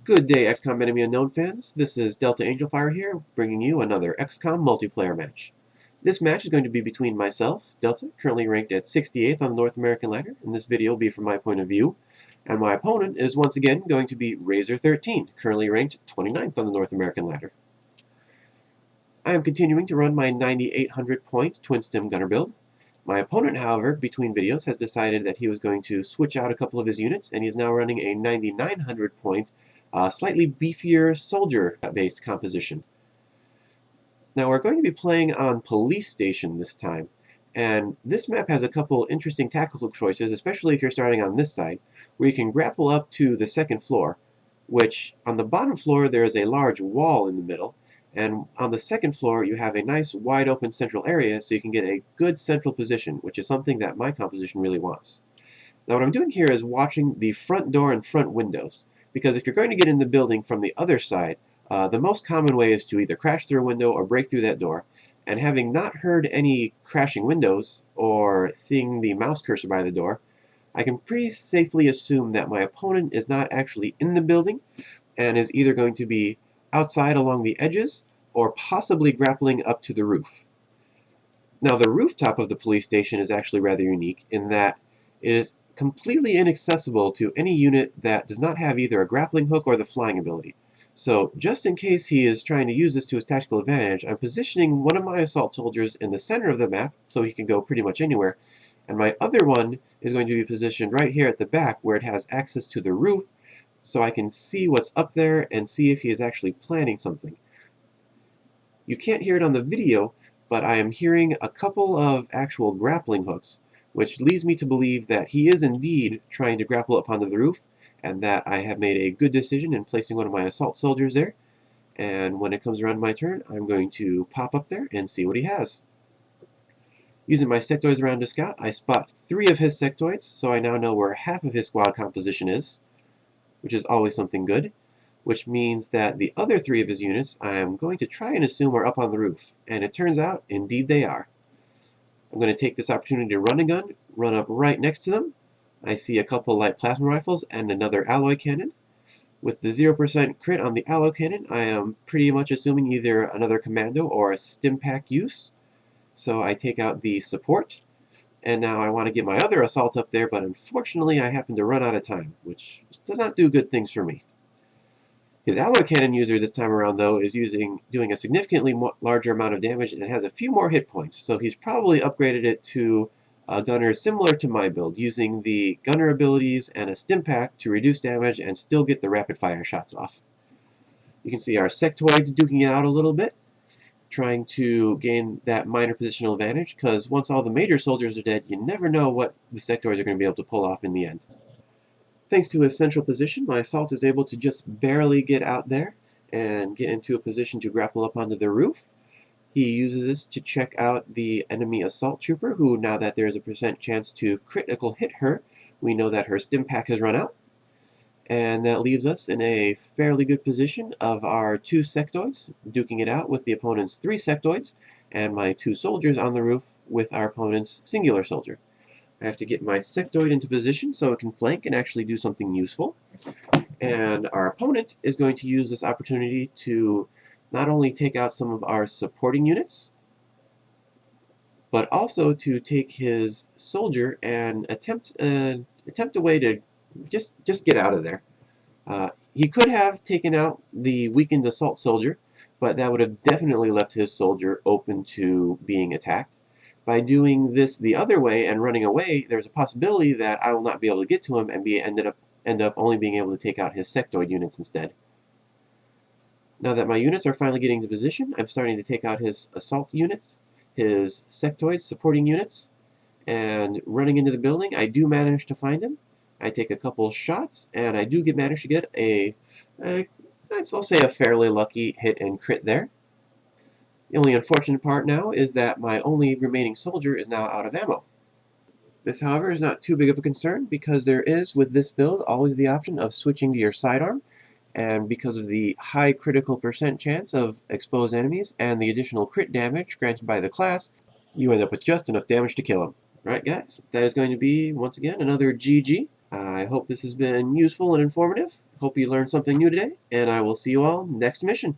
Good day, XCOM Enemy Unknown fans. This is Delta Angelfire here, bringing you another XCOM multiplayer match. This match is going to be between myself, Delta, currently ranked at 68th on the North American ladder, and this video will be from my point of view, and my opponent is once again going to be Razer XIII, currently ranked 29th on the North American ladder. I am continuing to run my 9800 point twin stim gunner build. My opponent, however, between videos has decided that he was going to switch out a couple of his units, and he's now running a 9900 point slightly beefier soldier-based composition. Now we're going to be playing on PoliceStation this time, and this map has a couple interesting tactical choices, especially if you're starting on this side, where you can grapple up to the second floor, which on the bottom floor there is a large wall in the middle, and on the second floor you have a nice wide open central area so you can get a good central position, which is something that my composition really wants. Now what I'm doing here is watching the front door and front windows, because if you're going to get in the building from the other side, the most common way is to either crash through a window or break through that door, and having not heard any crashing windows or seeing the mouse cursor by the door, I can pretty safely assume that my opponent is not actually in the building and is either going to be outside along the edges or possibly grappling up to the roof. Now the rooftop of the police station is actually rather unique in that it is completely inaccessible to any unit that does not have either a grappling hook or the flying ability. So just in case he is trying to use this to his tactical advantage, I'm positioning one of my assault soldiers in the center of the map so he can go pretty much anywhere, and my other one is going to be positioned right here at the back where it has access to the roof so I can see what's up there and see if he is actually planning something. You can't hear it on the video, but I am hearing a couple of actual grappling hooks, which leads me to believe that he is indeed trying to grapple up onto the roof, and that I have made a good decision in placing one of my assault soldiers there. And when it comes around my turn, I'm going to pop up there and see what he has. Using my sectoids around to scout, I spot 3 of his sectoids, so I now know where half of his squad composition is, which is always something good, which means that the other 3 of his units I am going to try and assume are up on the roof, and it turns out, indeed they are. I'm going to take this opportunity to run a gun, run up right next to them. I see a couple light plasma rifles and another alloy cannon. With the 0% crit on the alloy cannon, I am pretty much assuming either another commando or a Stimpack use. So I take out the support, and now I want to get my other assault up there, but unfortunately I happen to run out of time, which does not do good things for me. His alloy cannon user this time around, though, is doing a significantly larger amount of damage and has a few more hit points, so he's probably upgraded it to a gunner similar to my build, using the gunner abilities and a Stimpack to reduce damage and still get the rapid fire shots off. You can see our Sectoid duking it out a little bit, trying to gain that minor positional advantage, because once all the major soldiers are dead, you never know what the Sectoids are going to be able to pull off in the end. Thanks to his central position, my assault is able to just barely get out there and get into a position to grapple up onto the roof. He uses this to check out the enemy assault trooper, who, now that there is a % chance to critical hit her, we know that her Stimpack has run out. And that leaves us in a fairly good position of our 2 sectoids, duking it out with the opponent's 3 sectoids, and my 2 soldiers on the roof with our opponent's singular soldier. I have to get my sectoid into position so it can flank and actually do something useful. And our opponent is going to use this opportunity to not only take out some of our supporting units, but also to take his soldier and attempt a way to just get out of there. He could have taken out the weakened assault soldier, but that would have definitely left his soldier open to being attacked. By doing this the other way and running away, there's a possibility that I will not be able to get to him and end up only being able to take out his sectoid units instead. Now that my units are finally getting into position, I'm starting to take out his assault units, his sectoids supporting units, and running into the building, I do manage to find him. I take a couple shots, and I do manage to get I'll say a fairly lucky hit and crit there. The only unfortunate part now is that my only remaining soldier is now out of ammo. This, however, is not too big of a concern, because there is, with this build, always the option of switching to your sidearm, and because of the high critical % chance of exposed enemies and the additional crit damage granted by the class, you end up with just enough damage to kill them. Alright guys, that is going to be, once again, another GG. I hope this has been useful and informative. Hope you learned something new today, and I will see you all next mission.